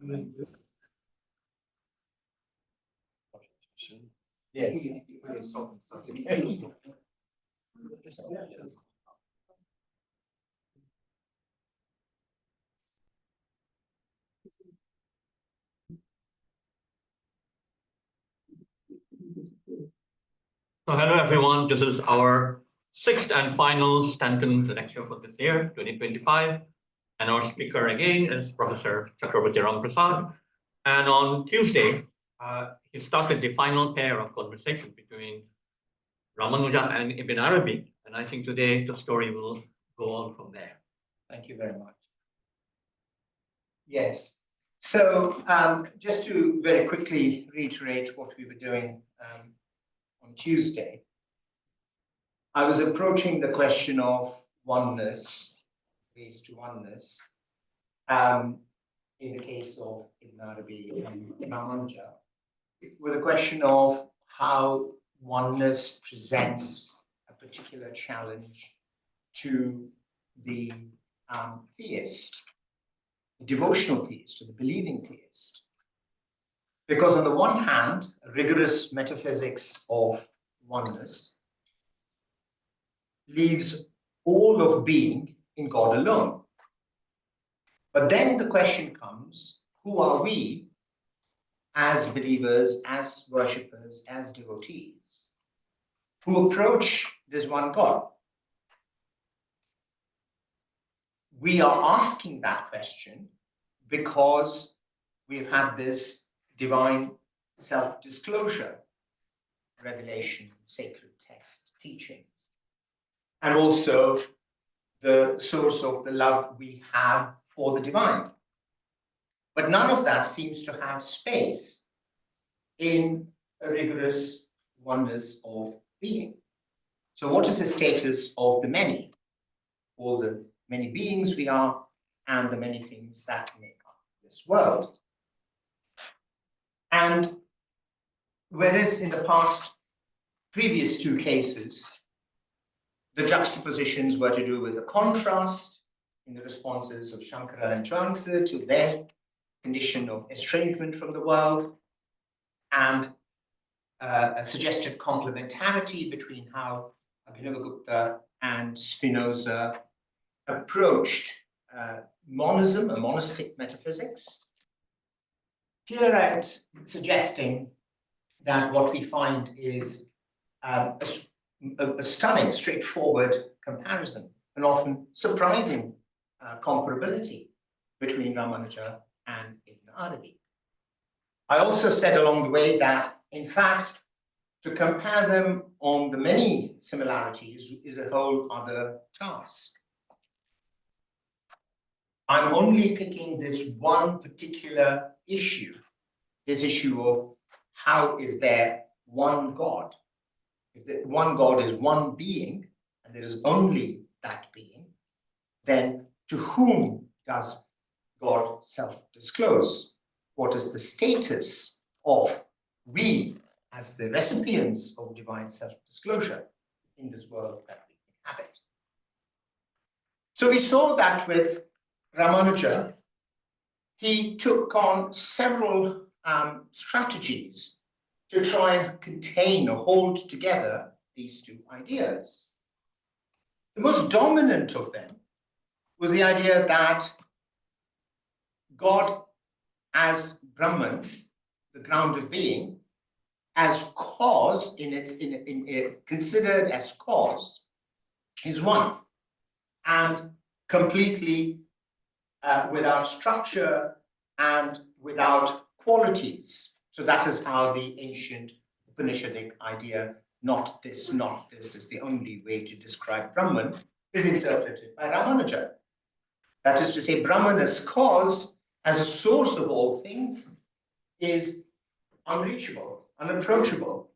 Yes. So hello everyone, this is our sixth and final Stanton lecture for this year, 2025. And our speaker again is Professor Chakravarthi Ram-Prasad. And on Tuesday, he started the final pair of conversation between Rāmānuja and Ibn Arabi. And I think today the story will go on from there. Thank you very much. Yes. So just to very quickly reiterate what we were doing on Tuesday, I was approaching the question of oneness, ways to oneness, in the case of Ibn Arabi and Rāmānuja, with a question of how oneness presents a particular challenge to the theist, the devotional theist, or the believing theist. Because on the one hand, a rigorous metaphysics of oneness leaves all of being in God alone. But then the question comes, who are we as believers, as worshippers, as devotees, who approach this one God? We are asking that question because we've had this divine self-disclosure, revelation, sacred text, teaching, and also the source of the love we have for the divine. But none of that seems to have space in a rigorous oneness of being. So what is the status of the many? All the many beings we are and the many things that make up this world. And whereas in the previous two cases, the juxtapositions were to do with the contrast in the responses of Shankara and Chuang-Tzu to their condition of estrangement from the world, and a suggested complementarity between how Abhinavagupta and Spinoza approached monism, a monistic metaphysics. Here I'm suggesting that what we find is a stunning, straightforward comparison, and often surprising comparability between Rāmānuja and Ibn Arabi. I also said along the way that, in fact, to compare them on the many similarities is a whole other task. I'm only picking this one particular issue, this issue of how is there one God? If the one God is one being, and there is only that being, then to whom does God self-disclose? What is the status of we as the recipients of divine self-disclosure in this world that we inhabit? So we saw that with Rāmānuja, he took on several strategies to try and contain or hold together these two ideas. The most dominant of them was the idea that God as Brahman, the ground of being, as cause, considered as cause, is one, and completely without structure and without qualities. So that is how the ancient Upanishadic idea, not this is the only way to describe Brahman, is interpreted by Rāmānuja. That is to say, Brahman as cause, as a source of all things, is unreachable, unapproachable.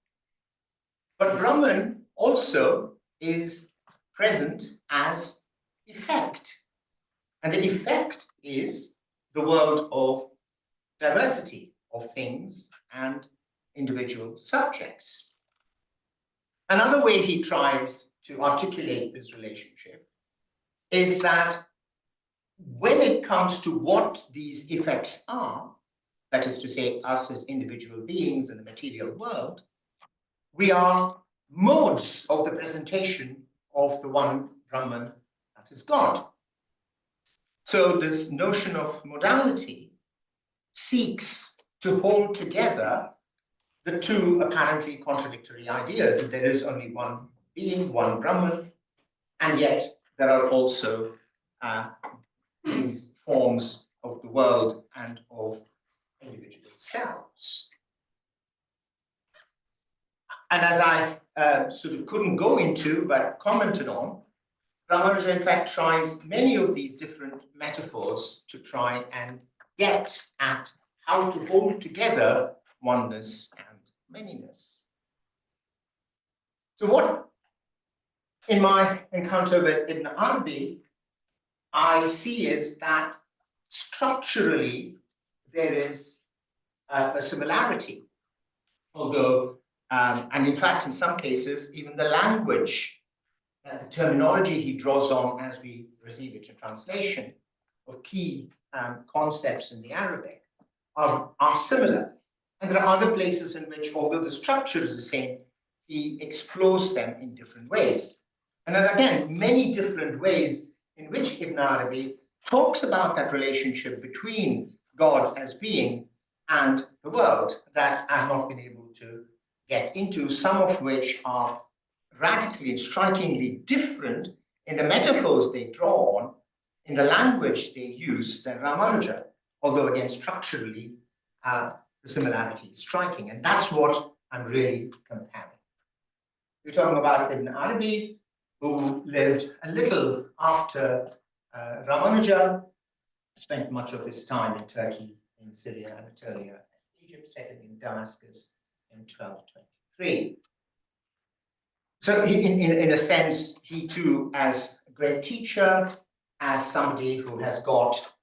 But Brahman also is present as effect. And the effect is the world of diversity of things and individual subjects. Another way he tries to articulate this relationship is that when it comes to what these effects are, that is to say, us as individual beings in the material world, we are modes of the presentation of the one Brahman that is God. So this notion of modality seeks to hold together the two apparently contradictory ideas, that there is only one being, one Brahman, and yet there are also these forms of the world and of individual selves. And as I sort of couldn't go into, but commented on, Rāmānuja in fact tries many of these different metaphors to try and get at how to hold together oneness and manyness. So what, in my encounter with Ibn Arabi, I see is that structurally there is a similarity, although, and in fact, in some cases, even the language, the terminology he draws on as we receive it in translation of key concepts in the Arabic are similar. And there are other places in which, although the structure is the same, he explores them in different ways. And then again, many different ways in which Ibn Arabi talks about that relationship between God as being and the world that I have not been able to get into, some of which are radically and strikingly different in the metaphors they draw on, in the language they use than Rāmānuja, although again structurally the similarity is striking, and that's what I'm really comparing. We're talking about Ibn Arabi, who lived a little after Rāmānuja, spent much of his time in Turkey, in Syria, Anatolia, and Egypt, settled in Damascus in 1223. So in a sense, he too, as a great teacher, as somebody who has got,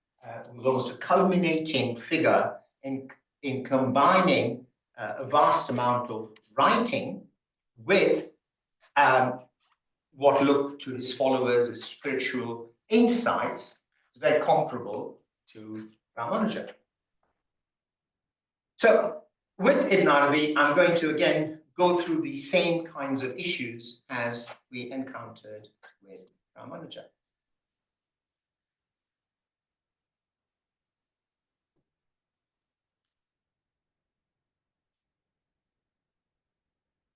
who's almost a culminating figure in combining a vast amount of writing with what looked to his followers as spiritual insights, very comparable to Rāmānuja. So with Ibn Arabi, I'm going to again go through the same kinds of issues as we encountered with Rāmānuja.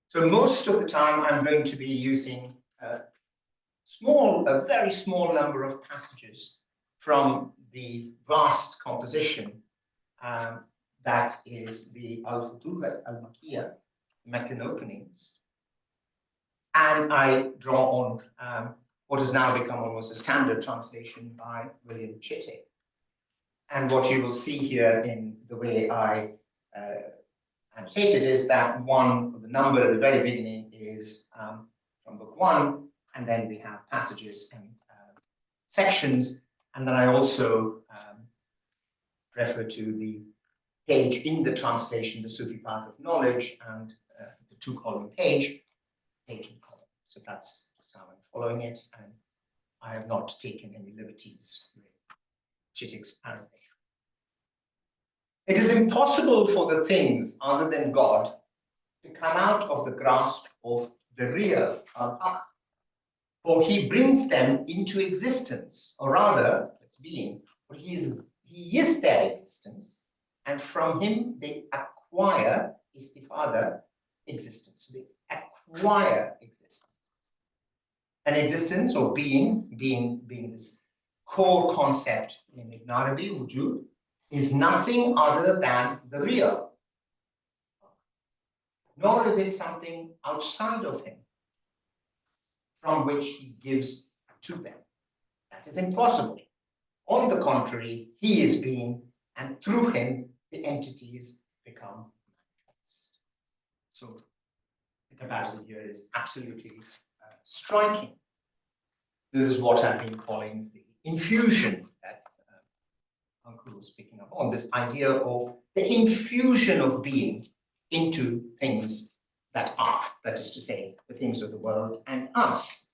So most of the time I'm going to be using a very small number of passages from the vast composition that is the Al-Futuhat al-Makkiyah, Meccan openings. And I draw on what has now become almost a standard translation by William Chittick. And what you will see here in the way I annotated is that the number at the very beginning is from book 1, and then we have passages and sections, and then I also refer to the page in the translation, the Sufi Path of Knowledge, and the 2-column page and column. So that's just how I'm following it, and I have not taken any liberties with Chittick's Arabic. It is impossible for the things other than God to come out of the grasp of the real Al-Haq, for he brings them into existence, or rather, it's being, for he is their existence, and from him they acquire istifada, existence. They acquire existence. An existence or being this core concept in Ibn Arabi, wujud, is nothing other than the real, nor is it something outside of him from which he gives to them. That is impossible. On the contrary, he is being, and through him, the entities become manifest. So the comparison here is absolutely striking. This is what I've been calling the infusion that Uncle was picking up on, this idea of the infusion of being into things that are, that is to say, the things of the world and us.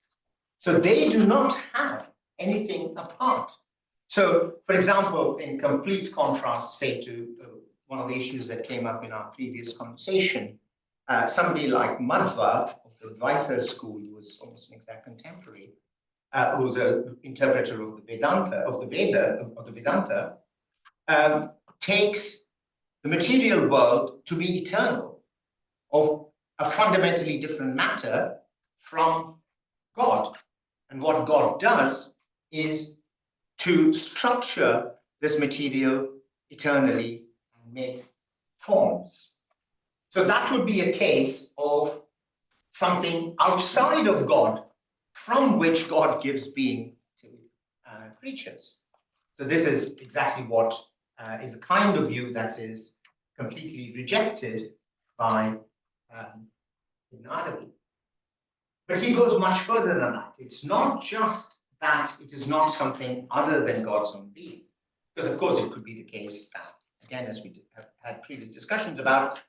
So they do not have anything apart So, for example, in complete contrast, say, to one of the issues that came up in our previous conversation, somebody like Madhva of the Advaita school, who was almost an exact contemporary, who's an interpreter of the Vedanta, takes the material world to be eternal, of a fundamentally different matter from God. And what God does is to structure this material eternally and make forms. So that would be a case of something outside of God, from which God gives being to creatures. So this is exactly what is a kind of view that is completely rejected by Ibn Arabi. But he goes much further than that. It's not just that it is not something other than God's own being. Because of course it could be the case that, again, as we have had previous discussions about,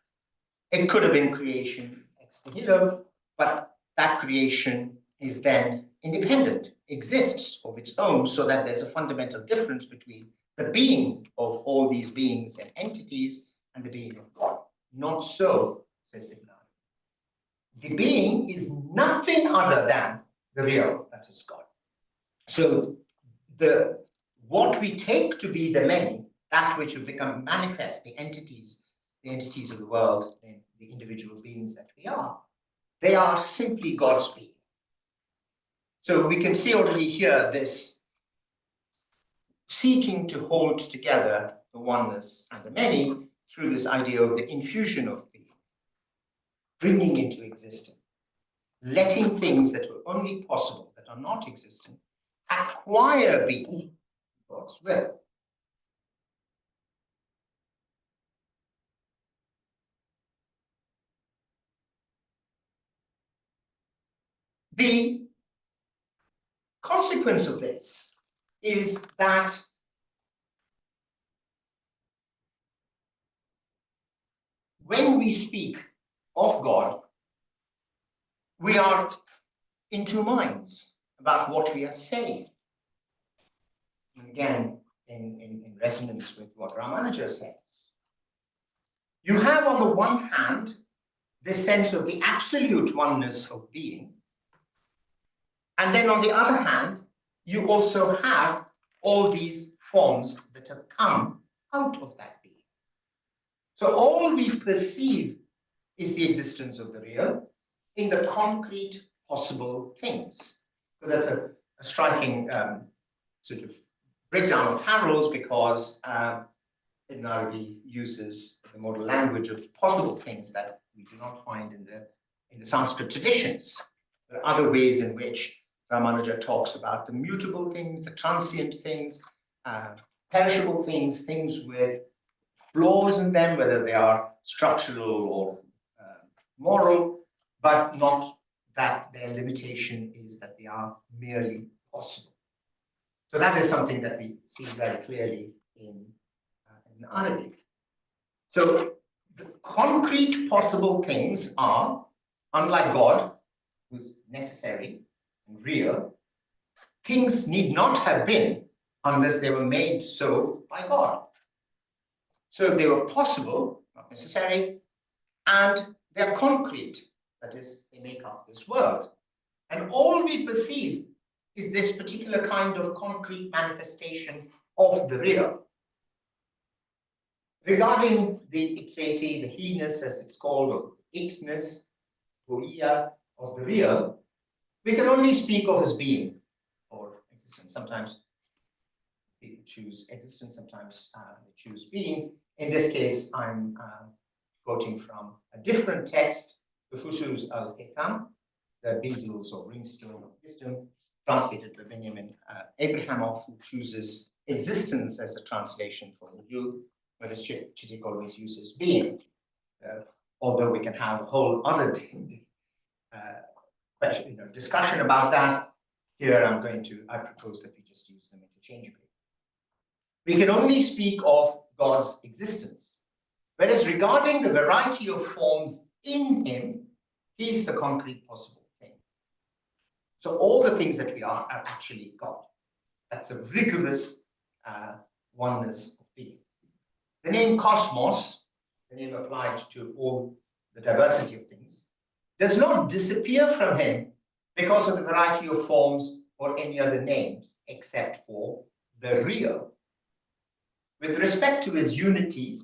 it could have been creation ex nihilo, but that creation is then independent, exists of its own, so that there's a fundamental difference between the being of all these beings and entities and the being of God. Not so, says Ibn Arabi. The being is nothing other than the real, that is God. So what we take to be the many, that which have become manifest, the entities of the world, and the individual beings that we are, they are simply God's being. So we can see already here this seeking to hold together the oneness and the many through this idea of the infusion of being, bringing into existence, letting things that were only possible, that are not existent, acquire being, God's will. The consequence of this is that when we speak of God, we are in two minds about what we are saying. And again, in resonance with what Rāmānuja says. You have, on the one hand, this sense of the absolute oneness of being. And then on the other hand, you also have all these forms that have come out of that being. So all we perceive is the existence of the real in the concrete possible things. So that's a striking sort of breakdown of Harold's, because Ibn Arabi uses the modal language of possible things that we do not find in the Sanskrit traditions. There are other ways in which Rāmānuja talks about the mutable things, the transient things, perishable things, things with flaws in them, whether they are structural or moral, but not that their limitation is that they are merely possible. So that is something that we see very clearly in Arabic. So the concrete possible things are, unlike God, who's necessary and real, things need not have been unless they were made so by God. So they were possible, not necessary, and they're concrete, that is, they make up this world. And all we perceive is this particular kind of concrete manifestation of the real. Regarding the ipsity, the he-ness, as it's called, or itness, goia, of the real, we can only speak of as being or existence. Sometimes people choose existence, sometimes they choose being. In this case, I'm quoting from a different text, the Fusus al-Hikam, the Bezels or Ringstone of Wisdom, translated by Benjamin Abrahamoff, who chooses existence as a translation for wuju, whereas Chittik always uses being. Although we can have a whole other discussion about that, here I propose that we just use them interchangeably. We can only speak of God's existence, whereas regarding the variety of forms in him, he's the concrete possible thing. So all the things that we are actually God. That's a rigorous oneness of being. The name cosmos, the name applied to all the diversity of things, does not disappear from him because of the variety of forms or any other names, except for the real. With respect to his unity,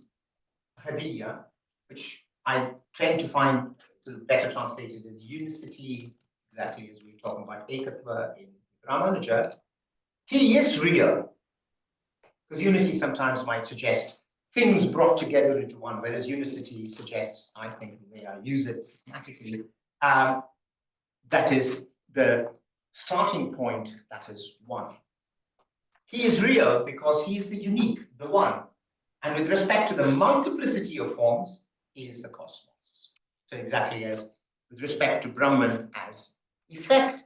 Hadiya, which I tend to find better translated as unicity, exactly as we were talking about Ekatva in Rāmānuja, he is real. Because unity sometimes might suggest things brought together into one, whereas unicity suggests, I think, the way I use it systematically, that is the starting point, that is one. He is real because he is the unique, the one. And with respect to the multiplicity of forms, he is the cosmos. So exactly as with respect to Brahman as effect,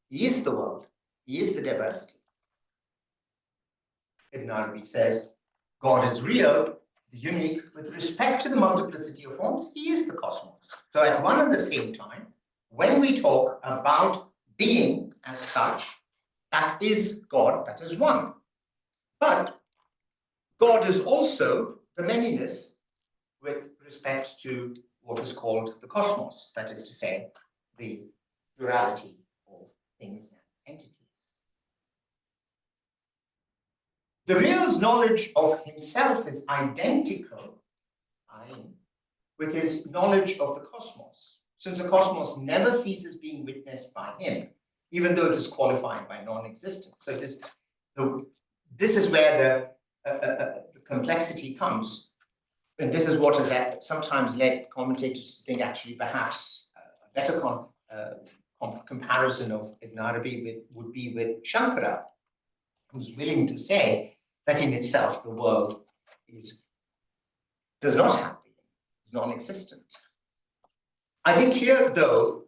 he is the world, he is the diversity. Ibn Arabi says, God is real, is unique. With respect to the multiplicity of forms, he is the cosmos. So at one and the same time, when we talk about being as such, that is God, that is one. But God is also the manyness with respect to what is called the cosmos, that is to say, the plurality of things and entities. The real's knowledge of himself is identical with his knowledge of the cosmos, since the cosmos never ceases being witnessed by him, even though it is qualified by non-existence. So this is where the complexity comes, and this is what has sometimes led commentators to think actually perhaps a better comparison of Ibn Arabi would be with Shankara, who's willing to say that in itself the world does not have being, is non-existent. I think here, though,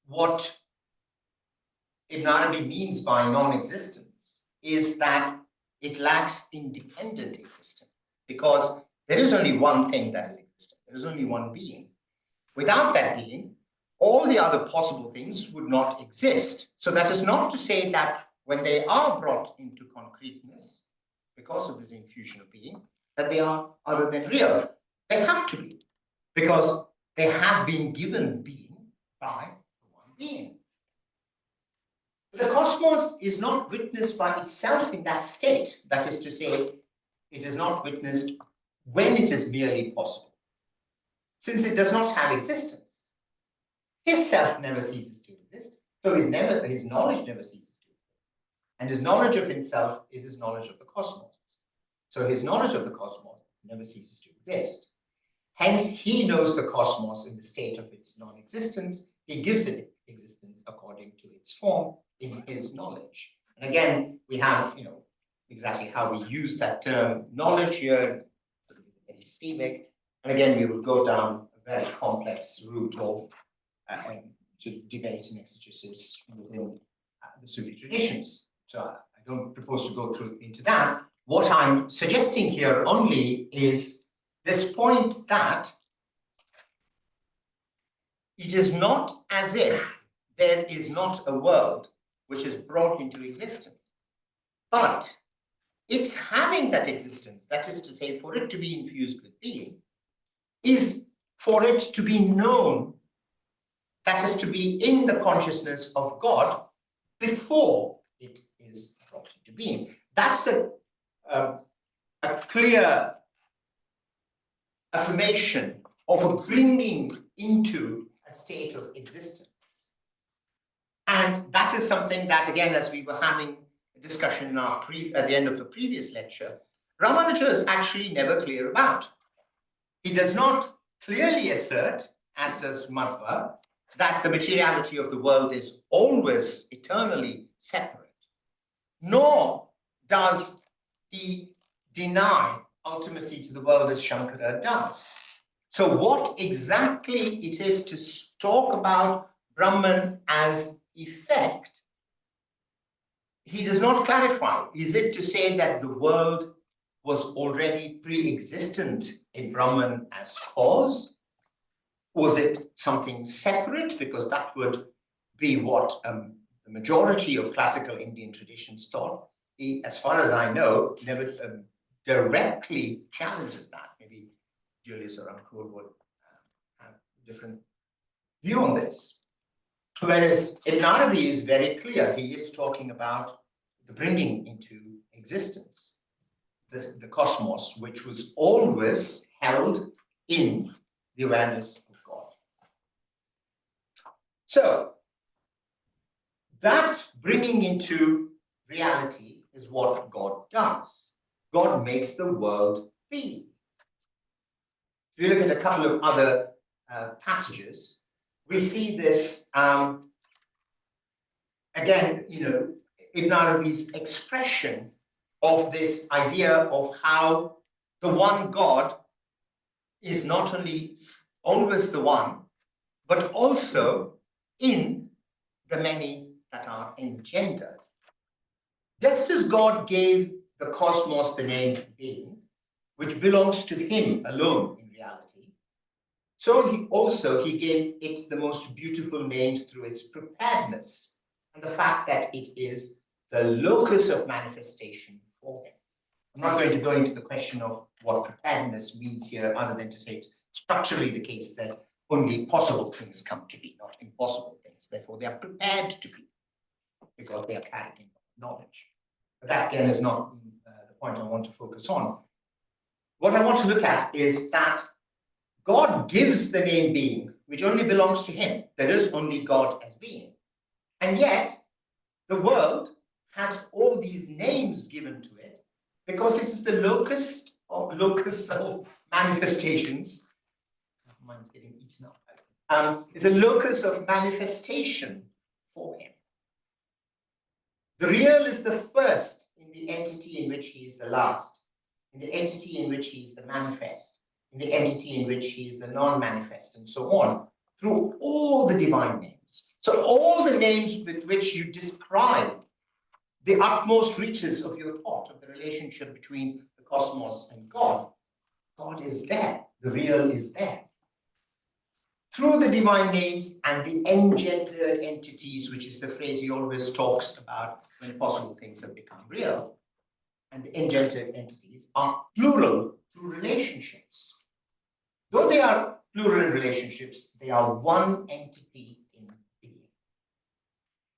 what Ibn Arabi means by non-existence is that it lacks independent existence, because there is only one thing that is existent. There is only one being. Without that being, all the other possible things would not exist. So that is not to say that when they are brought into concreteness, because of this infusion of being, that they are other than real. They have to be, because they have been given being by the one being. The cosmos is not witnessed by itself in that state. That is to say, it is not witnessed when it is merely possible. Since it does not have existence, his self never ceases to exist. So his knowledge never ceases to exist. And his knowledge of himself is his knowledge of the cosmos. So his knowledge of the cosmos never ceases to exist. Hence, he knows the cosmos in the state of its non-existence. He gives it existence according to its form in his knowledge. And again, we have, exactly how we use that term knowledge here, epistemic. And again, we will go down a very complex route of to debate and exegesis within the Sufi traditions. So I don't propose to go through into that. What I'm suggesting here only is this point that it is not as if there is not a world which is brought into existence, but it's having that existence, that is to say, for it to be infused with being, is for it to be known, that is to be in the consciousness of God before it is brought into being. That's a clear affirmation of a bringing into a state of existence. And that is something that, again, as we were having a discussion in at the end of the previous lecture, Rāmānuja is actually never clear about. He does not clearly assert, as does Madhva, that the materiality of the world is always eternally separate, nor does he deny ultimacy to the world as Shankara does. So what exactly it is to talk about Brahman as effect, he does not clarify. Is it to say that the world was already pre-existent in Brahman as cause? Was it something separate? Because that would be what the majority of classical Indian traditions thought. he, as far as I know, never directly challenges that. Maybe Julius or Ankur would have a different view on this. Whereas Ibn Arabi is very clear. He is talking about the bringing into existence the cosmos, which was always held in the awareness of God. So that bringing into reality is what God does. God makes the world be. If you look at a couple of other passages, we see this again, Ibn Arabi's expression of this idea of how the one God is not only always the one, but also in the many that are engendered. Just as God gave the cosmos the name being, which belongs to him alone in reality, so he gave it the most beautiful name through its preparedness and the fact that it is the locus of manifestation for him. I'm not going to go into the question of what preparedness means here, other than to say it's structurally the case that only possible things come to be, not impossible things. Therefore, they are prepared to be because they are carrying knowledge. But that, again, is not the point I want to focus on. What I want to look at is that God gives the name being, which only belongs to him. There is only God as being. And yet, the world has all these names given to it because it is the locus of manifestations. Mine's getting eaten up. It's a locus of manifestation for him. The real is the first in the entity in which he is the last, in the entity in which he is the manifest, in the entity in which he is the non-manifest, and so on, through all the divine names. So all the names with which you describe the utmost reaches of your thought, of the relationship between the cosmos and God, God is there, the real is there. Through the divine names and the engendered entities, which is the phrase he always talks about when possible things have become real, and the engendered entities are plural through relationships. Though they are plural in relationships, they are one entity in being.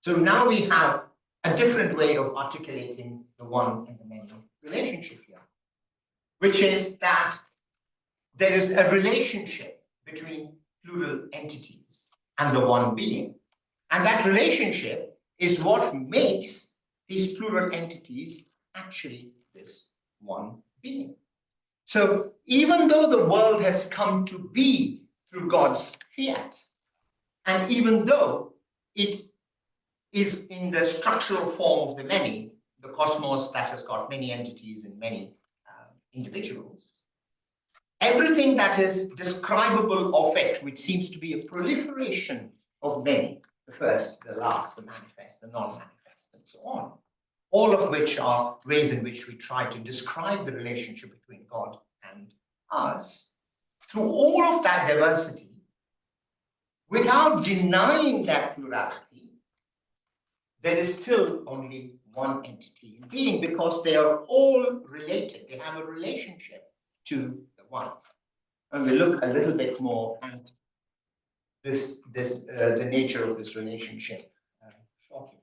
So now we have a different way of articulating the one and the many relationship here, which is that there is a relationship between plural entities and the one being. And that relationship is what makes these plural entities actually this one being. So even though the world has come to be through God's fiat, and even though it is in the structural form of the many, the cosmos that has got many entities and many individuals, everything that is describable of it, which seems to be a proliferation of many, the first, the last, the manifest, the non-manifest, and so on, all of which are ways in which we try to describe the relationship between God and us, through all of that diversity, without denying that plurality, there is still only one entity in being because they are all related. They have a relationship to the one. And we look a little bit more at the nature of this relationship shortly.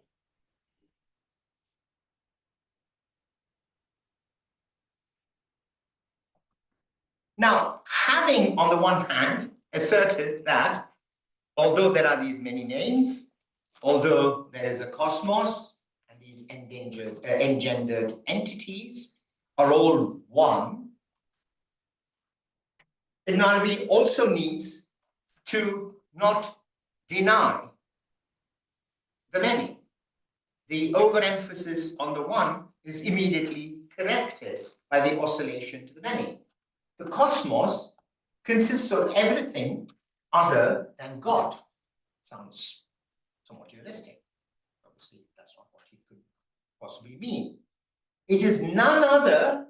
Now, having on the one hand asserted that although there are these many names, although there is a cosmos and these engendered entities are all one, Ibn Arabi also needs to not deny the many. The overemphasis on the one is immediately corrected by the oscillation to the many. The cosmos consists of everything other than God. Sounds somewhat realistic. Obviously, that's not what he could possibly mean. It is none other,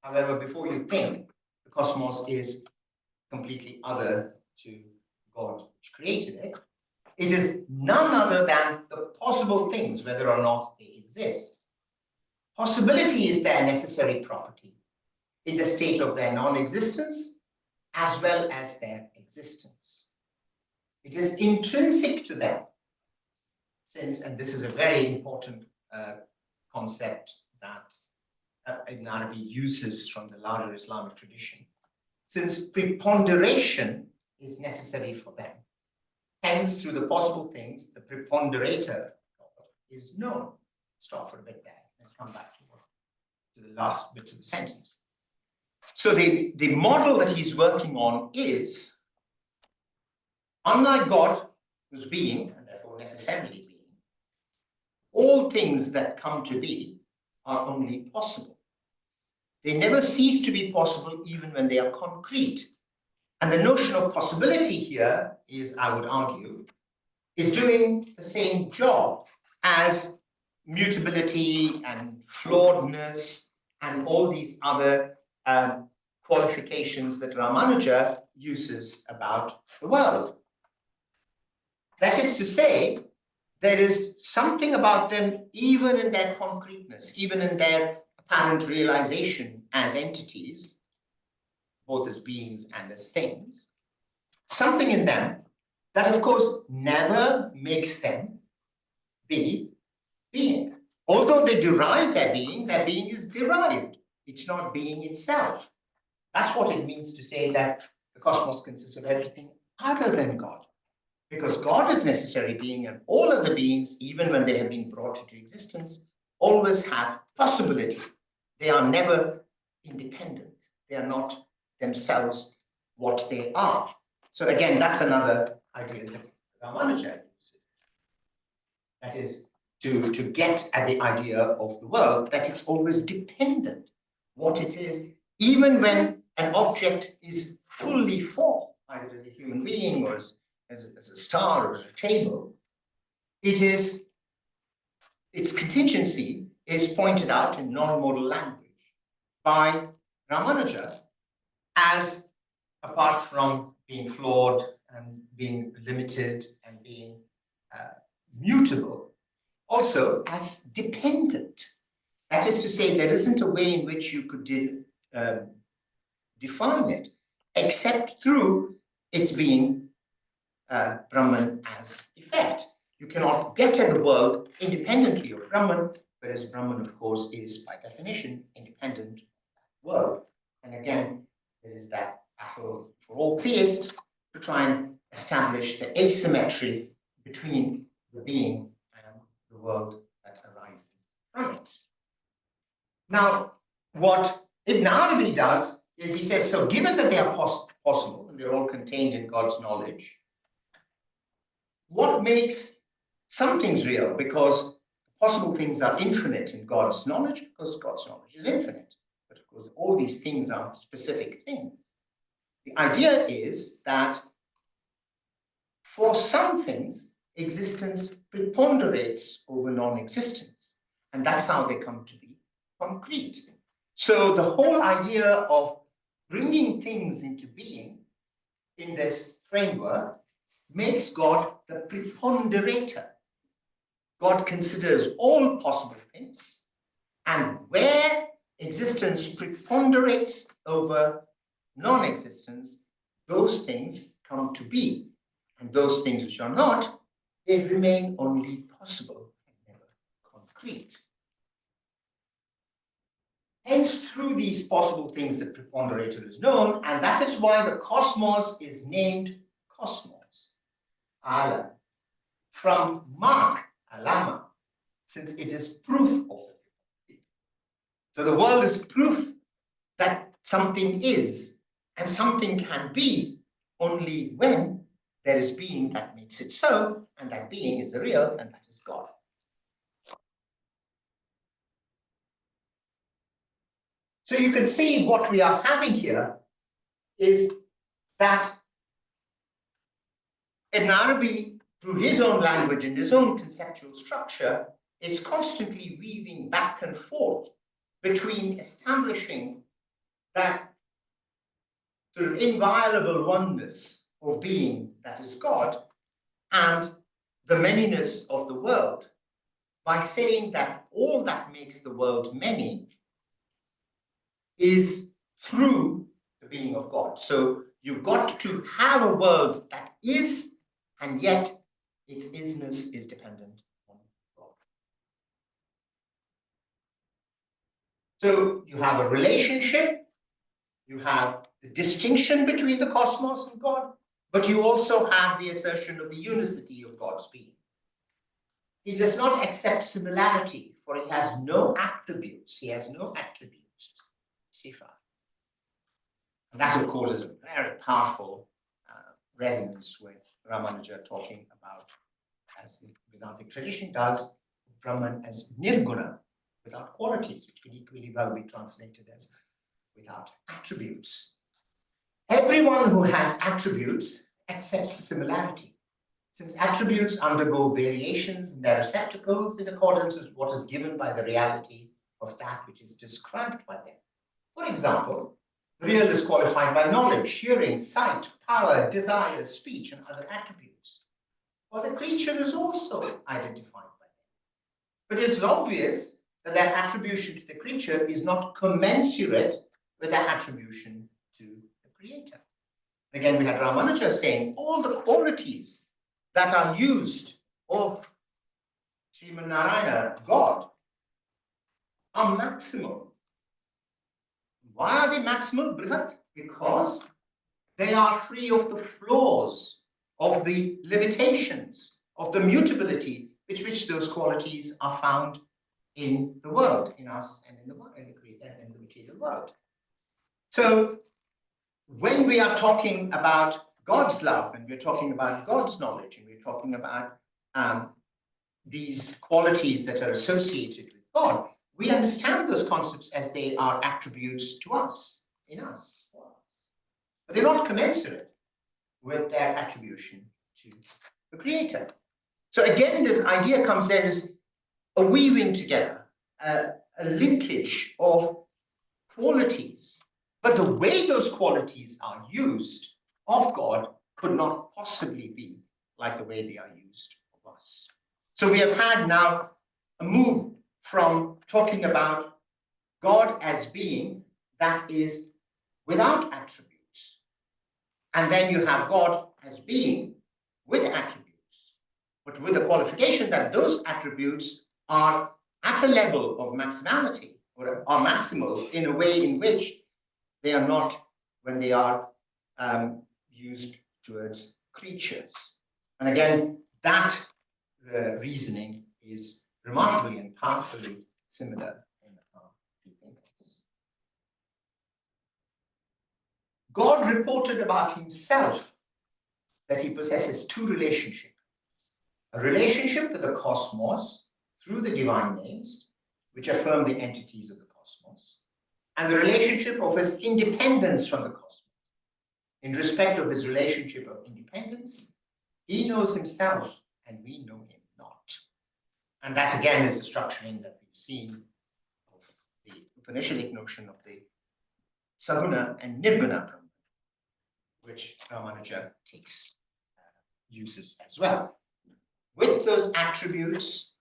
however, before you think, the cosmos is completely other to God, which created it. It is none other than the possible things, whether or not they exist. possibility is their necessary property in the state of their non-existence as well as their existence. It is intrinsic to them, since, and this is a very important concept that Ibn Arabi uses from the larger Islamic tradition, since preponderation is necessary for them. Hence, through the possible things, the preponderator is known. Stop for a bit there and come back to the last bit of the sentence. So the model that he's working on is, unlike God, who's being, and therefore necessarily being, all things that come to be are only possible. They never cease to be possible even when they are concrete. And the notion of possibility here is, I would argue, is doing the same job as mutability and flawedness and all these other qualifications that Rāmānuja uses about the world. That is to say, there is something about them, even in their concreteness, even in their apparent realization as entities, both as beings and as things, something in them that, of course, never makes them be being. Although they derive their being is derived. It's not being itself. That's what it means to say that the cosmos consists of everything other than God. Because God is necessary being, and all other beings, even when they have been brought into existence, always have possibility. They are never independent. They are not themselves what they are. So again, that's another idea that Rāmānuja uses. That is, to get at the idea of the world, that it's always dependent what it is, even when an object is fully formed, either as a human being or as a star or as a table. Its contingency is pointed out in non-modal language by Rāmānuja as, apart from being flawed and being limited and being mutable, also as dependent. That is to say, there isn't a way in which you could define it, except through its being Brahman as effect. You cannot get at the world independently of Brahman, whereas Brahman, of course, is by definition independent of that world. And again, there is that battle for all theists to try and establish the asymmetry between the being and the world that arises from it. Now, what Ibn Arabi does is he says, so given that they are possible and they're all contained in God's knowledge, what makes some things real? Because possible things are infinite in God's knowledge, because God's knowledge is infinite. But of course, all these things are specific things. The idea is that for some things, existence preponderates over non-existence. And that's how they come to be concrete. So the whole idea of bringing things into being in this framework makes God the preponderator. God considers all possible things, and where existence preponderates over non-existence, those things come to be. And those things which are not, they remain only possible and never concrete. Hence, through these possible things, the preponderator is known, and that is why the cosmos is named cosmos, alam, from mark, alama, since it is proof of it. So the world is proof that something is, and something can be only when there is being that makes it so, and that being is the real, and that is God. So you can see what we are having here is that Ibn Arabi, through his own language and his own conceptual structure, is constantly weaving back and forth between establishing that sort of inviolable oneness of being that is God and the manyness of the world by saying that all that makes the world many is through the being of God. So you've got to have a world that is, and yet its isness is dependent on God. So you have a relationship, you have the distinction between the cosmos and God, but you also have the assertion of the unicity of God's being. He does not accept similarity, for he has no attributes. He has no attributes. Shifa. And that, of course, is a very powerful resonance with Rāmānuja talking about, as the Vedantic tradition does, Brahman as nirguna, without qualities, which can equally well be translated as without attributes. Everyone who has attributes accepts the similarity, since attributes undergo variations in their receptacles in accordance with what is given by the reality of that which is described by them. For example, the real is qualified by knowledge, hearing, sight, power, desire, speech, and other attributes. For the creature is also identified by them. But it is obvious that their attribution to the creature is not commensurate with their attribution to the creator. Again, we had Rāmānuja saying all the qualities that are used of Sriman Narayana, God, are maximal. Why are they maximal, Brihat? Because they are free of the flaws, of the limitations, of the mutability with which those qualities are found in the world, in us and in the material world. So when we are talking about God's love, and we're talking about God's knowledge, and we're talking about these qualities that are associated with God, we understand those concepts as they are attributes to us, in us, for us. But they're not commensurate with their attribution to the Creator. So again, this idea comes there as a weaving together, a linkage of qualities. But the way those qualities are used of God could not possibly be like the way they are used of us. So we have had now a move from talking about God as being that is without attributes. And then you have God as being with attributes, but with the qualification that those attributes are at a level of maximality, or are maximal in a way in which they are not when they are used towards creatures. And again, that reasoning is remarkably and powerfully similar in our two thinkers. God reported about himself that he possesses two relationships. A relationship with the cosmos through the divine names, which affirm the entities of the cosmos, and the relationship of his independence from the cosmos. In respect of his relationship of independence, he knows himself and we know him not. And that again is the structuring that we've seen of the Upanishadic notion of the Saguna and Nirguna Brahman, which Rāmānuja uses as well. With those attributes,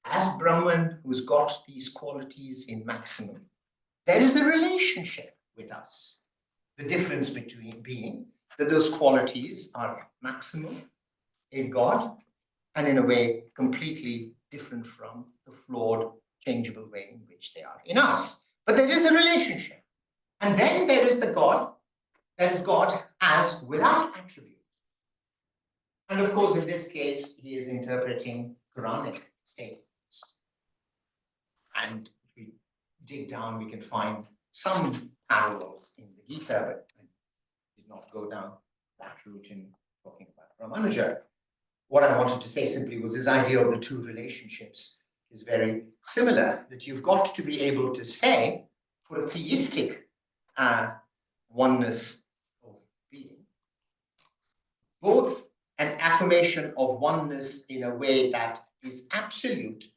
as Brahman who's got these qualities in maximum, there is a relationship with us. The difference between being that those qualities are maximal in God and in a way completely different from the flawed, changeable way in which they are in us. But there is a relationship. And then there is the God, that is God as without attribute. And of course, in this case, he is interpreting Quranic statements. And if we dig down, we can find some parallels in the Gita, but I did not go down that route in talking about Rāmānuja. What I wanted to say simply was this idea of the two relationships is very similar, that you've got to be able to say for a theistic oneness of being, both an affirmation of oneness in a way that is absolute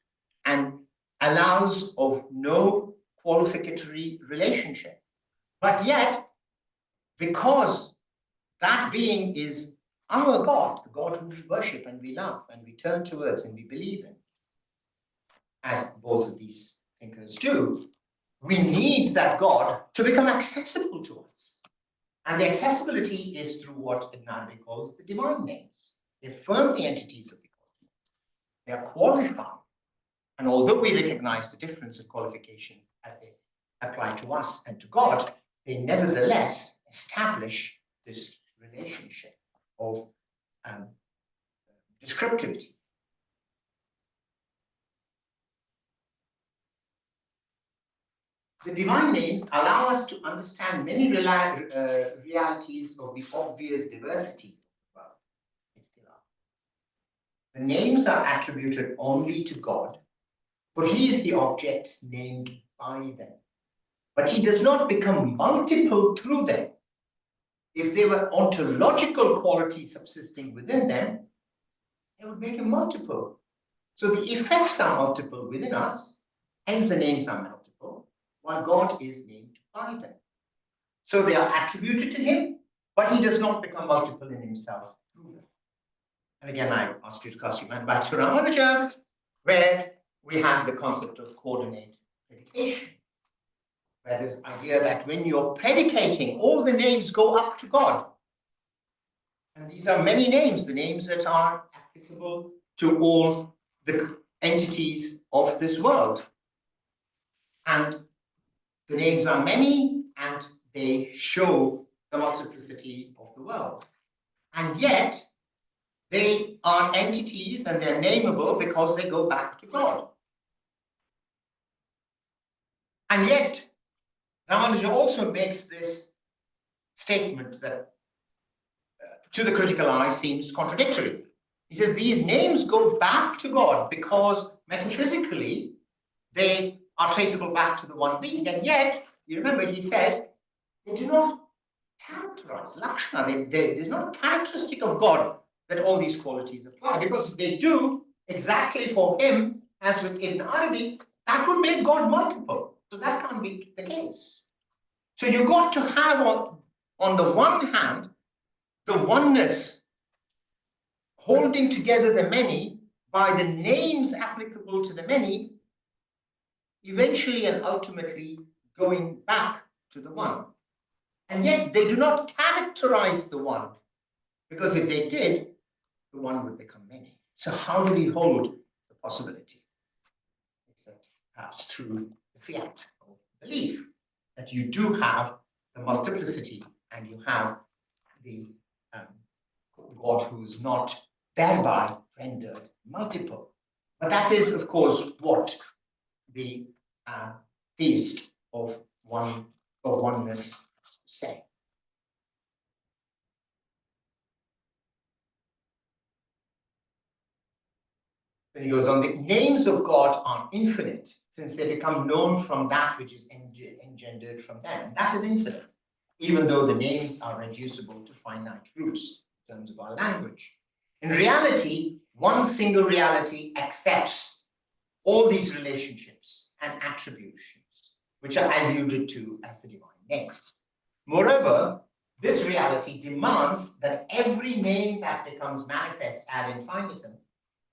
and allows of no qualificatory relationship. But yet, because that being is our God, the God whom we worship and we love and we turn towards and we believe in, as both of these thinkers do, we need that God to become accessible to us. And the accessibility is through what Ibn Arabi calls the divine names. They affirm the entities of the God. They are qualified. And although we recognize the difference of qualification as they apply to us and to God, they nevertheless establish this relationship of descriptivity. The divine names allow us to understand many realities of the obvious diversity. The names are attributed only to God, for he is the object named by them. But he does not become multiple through them. If there were ontological qualities subsisting within them, it would make him multiple. So the effects are multiple within us, hence the names are multiple, while God is named by them. So they are attributed to him, but he does not become multiple in himself through them. And again, I ask you to cast your mind back to Rāmānuja, where we have the concept of coordinate predication, where this idea that when you're predicating, all the names go up to God. And these are many names, the names that are applicable to all the entities of this world. And the names are many, and they show the multiplicity of the world. And yet, they are entities and they're nameable because they go back to God. And yet, Rāmānuja also makes this statement that to the critical eye seems contradictory. He says these names go back to God because metaphysically they are traceable back to the one being. And yet, you remember he says, they do not characterize Lakshana. There's not a characteristic of God that all these qualities apply. Because if they do exactly for him, as with Ibn Arabi, that would make God multiple. So that can't be the case. So you've got to have on the one hand, the oneness holding together the many by the names applicable to the many, eventually and ultimately going back to the one. And yet they do not characterize the one, because if they did, the one would become many. So how do we hold the possibility? Except perhaps through the fiat of belief, that you do have the multiplicity and you have the God who is not thereby rendered multiple. But that is, of course, what the theist of oneness say. Then he goes on, the names of God are infinite, since they become known from that which is engendered from them. That is infinite, even though the names are reducible to finite roots in terms of our language. In reality, one single reality accepts all these relationships and attributions, which are alluded to as the divine names. Moreover, this reality demands that every name that becomes manifest ad infinitum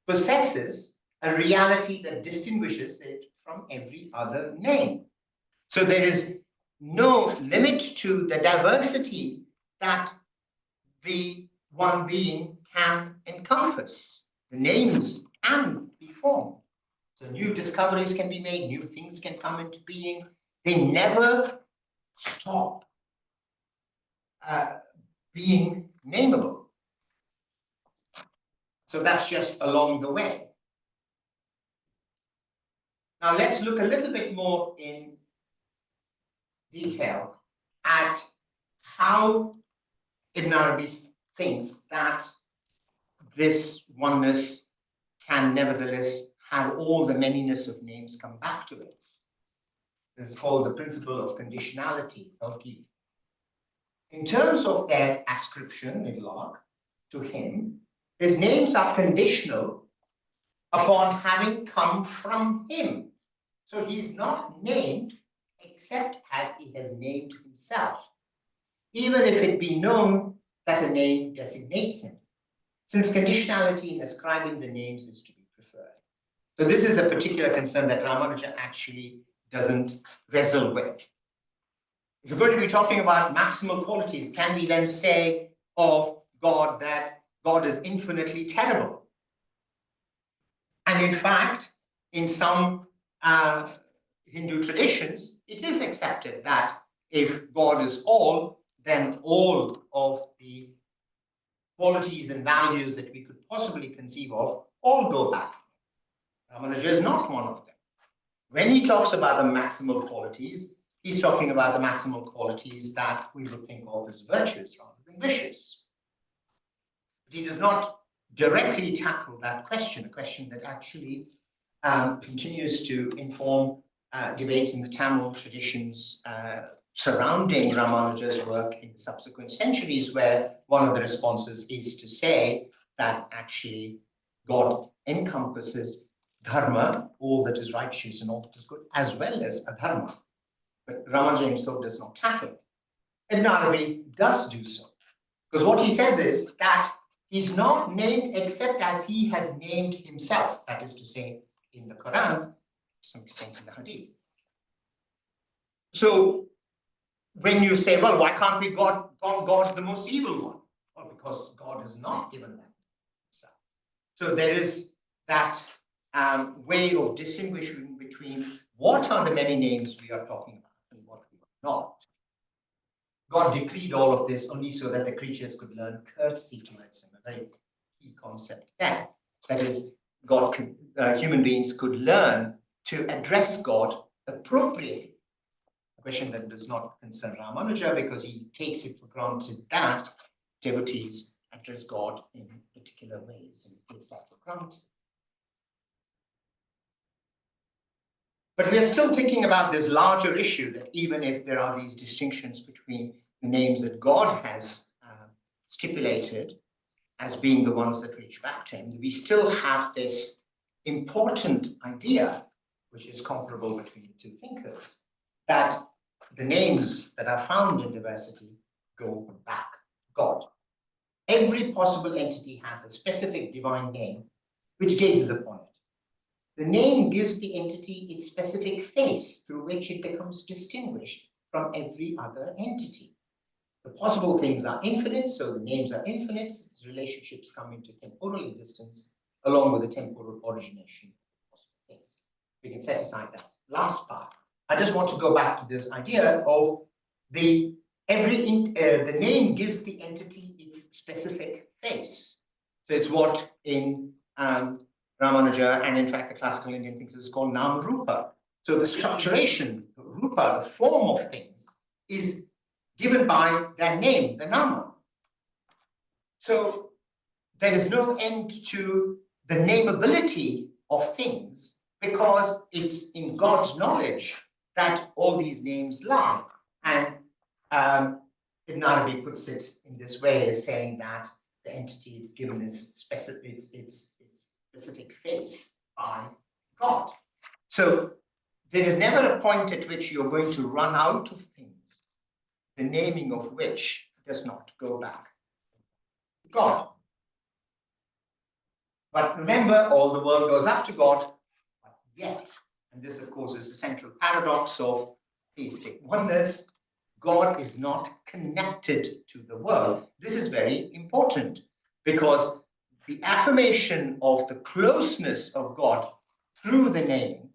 possesses a reality that distinguishes it from every other name. So there is no limit to the diversity that the one being can encompass. The names can be formed. So new discoveries can be made, new things can come into being. They never stop being nameable. So that's just along the way. Now let's look a little bit more in detail at how Ibn Arabi thinks that this oneness can nevertheless have all the manyness of names come back to it. This is called the principle of conditionality, tawqīf. In terms of their ascription, idlaq, to him, his names are conditional upon having come from him. So he is not named except as he has named himself, even if it be known that a name designates him, since conditionality in ascribing the names is to be preferred. So this is a particular concern that Rāmānuja actually doesn't wrestle with. If we're going to be talking about maximal qualities, can we then say of God that God is infinitely terrible? And in fact, in some Hindu traditions, it is accepted that if God is all, then all of the qualities and values that we could possibly conceive of all go back. Rāmānuja is not one of them. When he talks about the maximal qualities, he's talking about the maximal qualities that we would think of as virtuous rather than vicious. But he does not directly tackle that question, a question that actually continues to inform debates in the Tamil traditions surrounding Rāmānuja's work in subsequent centuries, where one of the responses is to say that actually God encompasses dharma, all that is righteous and all that is good, as well as adharma. But Rāmānuja himself does not tackle it. Ibn Arabi does do so, because what he says is that he's not named except as he has named himself, that is to say, in the Quran, to some extent in the Hadith. So when you say, well, why can't we call God the most evil one? Well, because God is not given that himself. So there is that way of distinguishing between what are the many names we are talking about and what we are not. God decreed all of this only so that the creatures could learn courtesy towards him, a very key concept there. That is, human beings could learn to address God appropriately. A question that does not concern Rāmānuja, because he takes it for granted that devotees address God in particular ways and takes that for granted. But we are still thinking about this larger issue that even if there are these distinctions between the names that God has stipulated as being the ones that reach back to him, we still have this important idea, which is comparable between the two thinkers, that the names that are found in diversity go back to God. Every possible entity has a specific divine name which gazes upon it. The name gives the entity its specific face through which it becomes distinguished from every other entity. The possible things are infinite, so the names are infinite. Its relationships come into temporal existence along with the temporal origination of possible things. We can set aside that last part. I just want to go back to this idea of the name gives the entity its specific face. So it's what in Rāmānuja and in fact the classical Indian thinks is called Nama-Rupa. So the structuration, the rupa, the form of things is given by their name, the Nama. So there is no end to the nameability of things because it's in God's knowledge that all these names lie. And Ibn Arabi puts it in this way, as saying that the entity is given its specific face by God. So there is never a point at which you're going to run out of things, the naming of which does not go back to God. But remember, all the world goes up to God, but yet, and this of course is the central paradox of theistic oneness, God is not connected to the world. This is very important because the affirmation of the closeness of God through the naming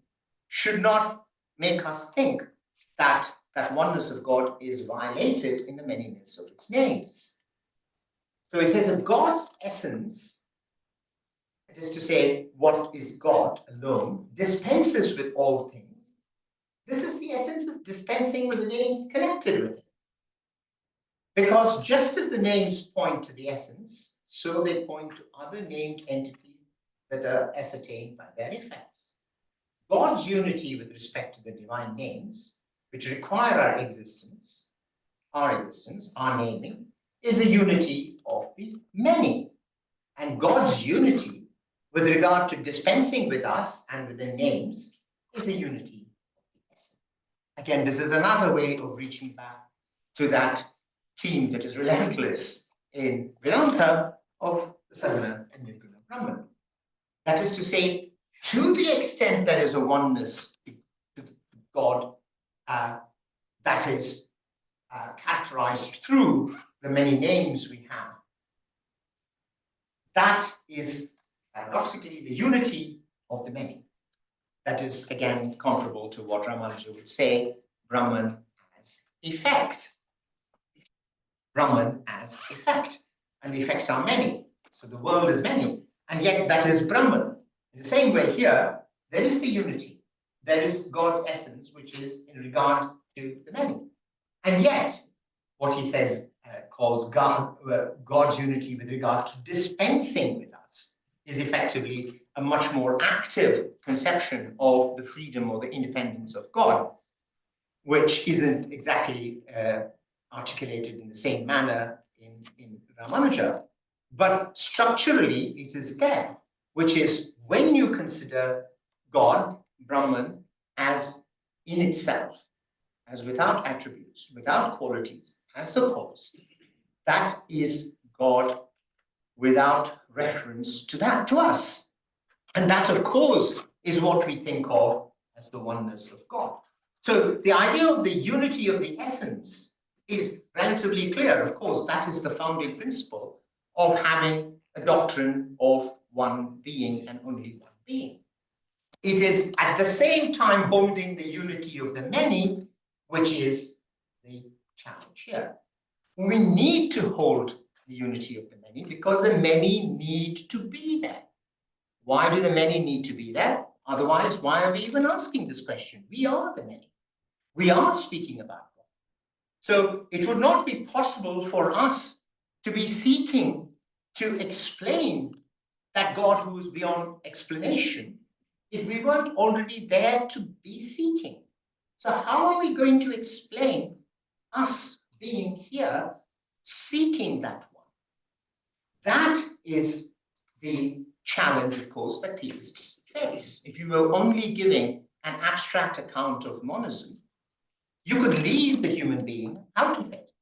should not make us think that that oneness of God is violated in the manyness of its names. So he says that God's essence, that is to say, what is God alone, dispenses with all things. This is the essence of dispensing with the names connected with it. Because just as the names point to the essence, so they point to other named entities that are ascertained by their effects. God's unity with respect to the divine names, which require our existence, our naming, is a unity of the many. And God's unity with regard to dispensing with us and with the names is the unity of the essence. Again, this is another way of reaching back to that theme that is relentless in Vedanta of the Saguna and Nirguna Brahman. That is to say, To the extent there is a oneness to God that is characterized through the many names we have, that is paradoxically the unity of the many. That is, again, comparable to what Rāmānuja would say, Brahman as effect. Brahman as effect. And the effects are many. So the world is many. And yet that is Brahman. In the same way here, there is the unity. There is God's essence, which is in regard to the many. And yet, what he says calls God's unity with regard to dispensing with us is effectively a much more active conception of the freedom or the independence of God, which isn't exactly articulated in the same manner in Rāmānuja, but structurally it is there, which is when you consider God, Brahman, as in itself, as without attributes, without qualities, as the cause, that is God without reference to that, to us. And that, of course, is what we think of as the oneness of God. So the idea of the unity of the essence is relatively clear. Of course, that is the founding principle of having a doctrine of one being and only one being. It is at the same time holding the unity of the many, which is the challenge here. We need to hold the unity of the many because the many need to be there. Why do the many need to be there? Otherwise, why are we even asking this question? We are the many. We are speaking about God. So it would not be possible for us to be seeking to explain that God who is beyond explanation if we weren't already there to be seeking. So how are we going to explain us being here seeking that one? That is the challenge, of course, that theists face. If you were only giving an abstract account of monism, you could leave the human being out of it.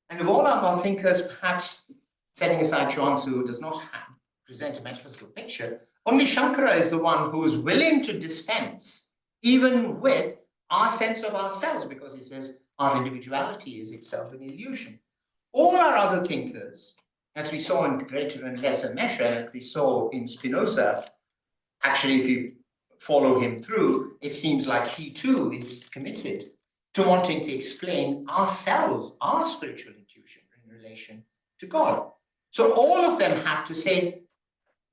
And of all our thinkers, perhaps setting aside Chuang Tzu, who does not present a metaphysical picture, only Shankara is the one who is willing to dispense even with our sense of ourselves, because he says our individuality is itself an illusion. All our other thinkers, as we saw in greater and lesser measure, like we saw in Spinoza, actually, if you follow him through, it seems like he too is committed to wanting to explain ourselves, our spiritual intuition in relation to God. So all of them have to say,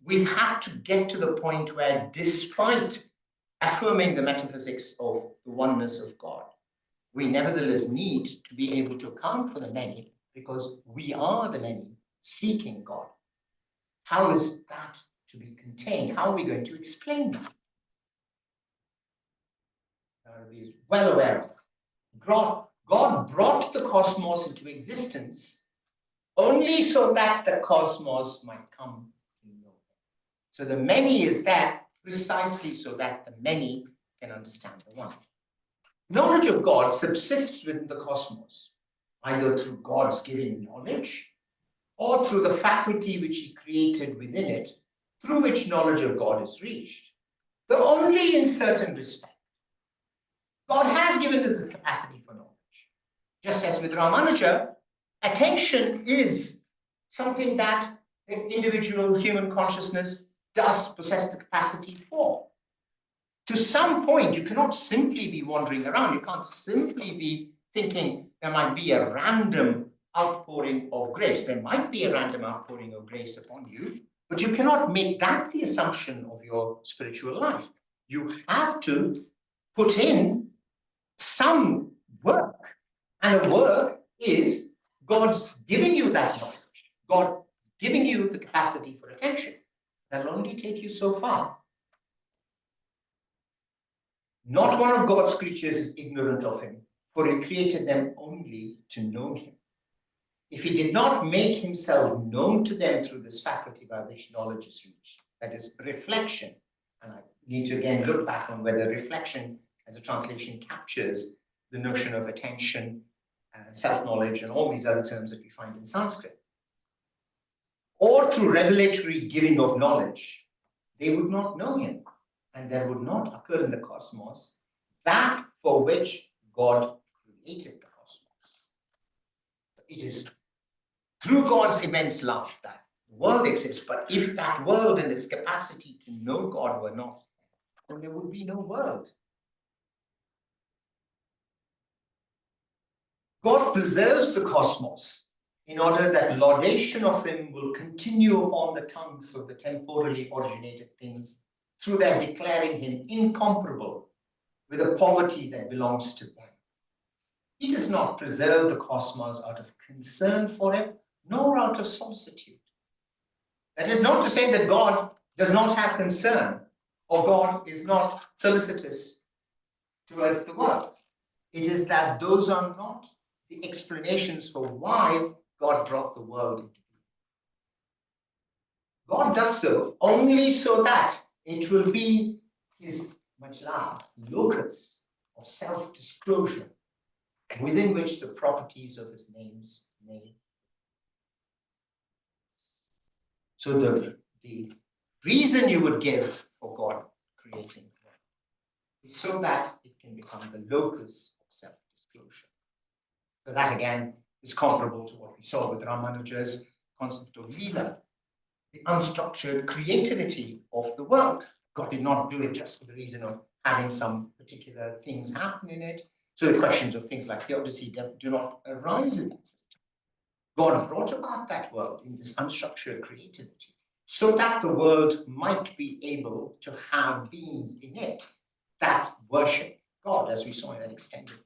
we have to get to the point where, despite affirming the metaphysics of the oneness of God, we nevertheless need to be able to account for the many, because we are the many seeking God. How is that to be contained? How are we going to explain that? Arabi is well aware of that. God brought the cosmos into existence only so that the cosmos might come to know him. So the many is there precisely so that the many can understand the one. Knowledge of God subsists within the cosmos, either through God's giving knowledge or through the faculty which he created within it, through which knowledge of God is reached, though only in certain respect. God has given us the capacity for knowledge. Just as with Rāmānuja, attention is something that the individual human consciousness does possess the capacity for. To some point, you cannot simply be wandering around. You can't simply be thinking there might be a random outpouring of grace. There might be a random outpouring of grace upon you, but you cannot make that the assumption of your spiritual life. You have to put in some work. And the work is God's giving you that knowledge, God giving you the capacity for attention. That'll only take you so far. Not one of God's creatures is ignorant of him, for he created them only to know him. If he did not make himself known to them through this faculty by which knowledge is reached, that is reflection, and I need to again look back on whether reflection as a translation captures the notion of attention, self-knowledge, and all these other terms that we find in Sanskrit, or through revelatory giving of knowledge, they would not know him. and there would not occur in the cosmos that for which God created the cosmos. It is through God's immense love that the world exists, but if that world and its capacity to know God were not, then there would be no world. God preserves the cosmos in order that laudation of him will continue upon the tongues of the temporally originated things through their declaring him incomparable with the poverty that belongs to them. He does not preserve the cosmos out of concern for it, nor out of solicitude. That is not to say that God does not have concern or God is not solicitous towards the world. It is that those are not the explanations for why God brought the world into being. God does so only so that it will be his much loved locus of self-disclosure within which the properties of his names may. So the reason you would give for God creating is so that it can become the locus of self-disclosure. So that again is comparable to what we saw with Rāmānuja's concept of Leela, the unstructured creativity of the world. God did not do it just for the reason of having some particular things happen in it. So the questions of things like theodicy do not arise in that. God brought about that world in this unstructured creativity so that the world might be able to have beings in it that worship God, as we saw in that extended passage.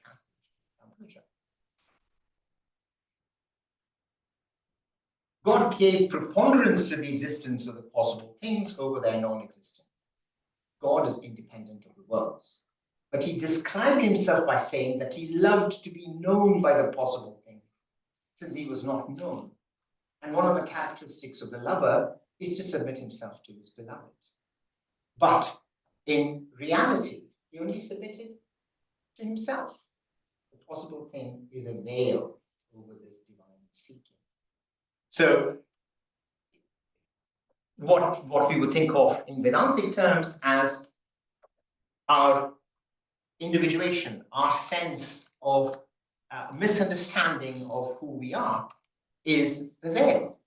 God gave preponderance to the existence of the possible things over their non-existence. God is independent of the worlds. But he described himself by saying that he loved to be known by the possible things, since he was not known. And one of the characteristics of the lover is to submit himself to his beloved. But in reality, he only submitted to himself. The possible thing is a veil over this divine seeking. So what we would think of in Vedantic terms as our individuation, our sense of misunderstanding of who we are, is the veil.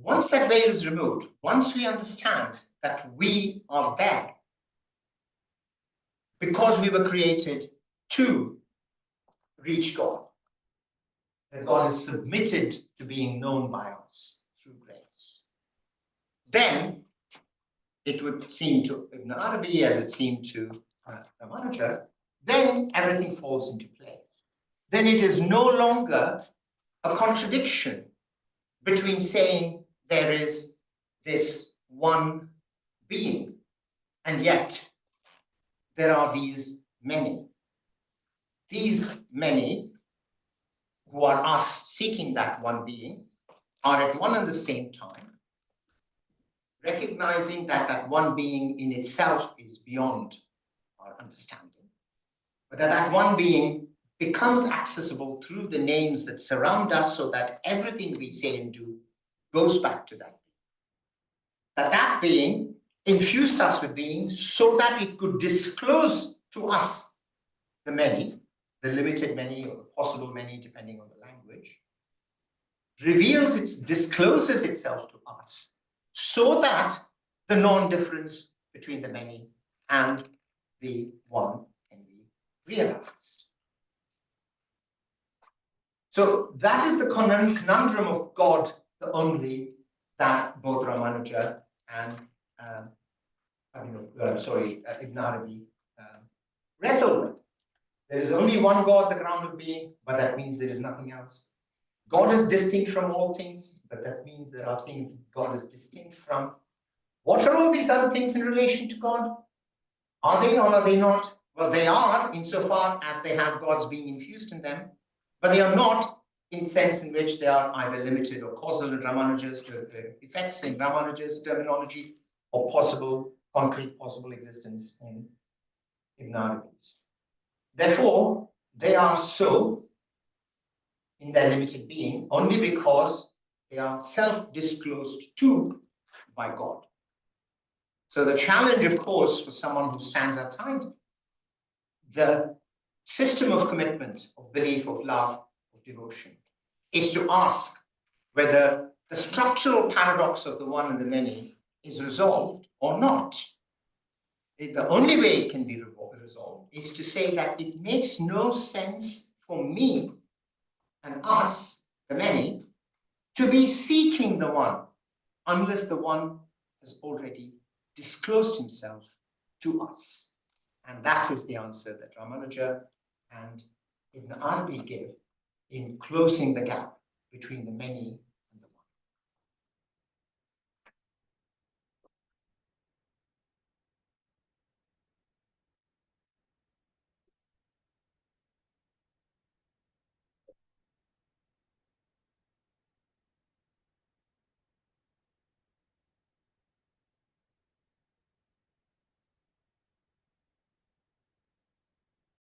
Once that veil is removed, once we understand that we are there because we were created to reach God, that God is submitted to being known by us through grace, then it would seem to Ibn Arabi, as it seemed to Rāmānuja, then everything falls into place. Then it is no longer a contradiction between saying there is this one being, and yet there are these many. These many, who are us seeking that one being, are at one and the same time recognizing that that one being in itself is beyond our understanding, but that that one being becomes accessible through the names that surround us, so that everything we say and do goes back to that being. That being infused us with being so that it could disclose to us the many, the limited many or the possible many, depending on the language, discloses itself to us so that the non-difference between the many and the one can be realized. So that is the conundrum of God, the only, that both Rāmānuja and Ibn Arabi wrestle with. There is only one God, the ground of being, but that means there is nothing else. God is distinct from all things, but that means there are things that God is distinct from. What are all these other things in relation to God? Are they or are they not? Well, they are insofar as they have God's being infused in them, but they are not in sense in which they are either limited or causal in Rāmānuja's effects in Rāmānuja's terminology, or possible, concrete possible existence in Ibn Arabi's. Therefore, they are so in their limited being only because they are self-disclosed to by God. So the challenge, of course, for someone who stands outside the system of commitment, of belief, of love, of devotion, is to ask whether the structural paradox of the one and the many is resolved or not. The only way it can be resolved is to say that it makes no sense for me and us, the many, to be seeking the one unless the one has already disclosed himself to us. And that is the answer that Rāmānuja and Ibn Arabi give in closing the gap between the many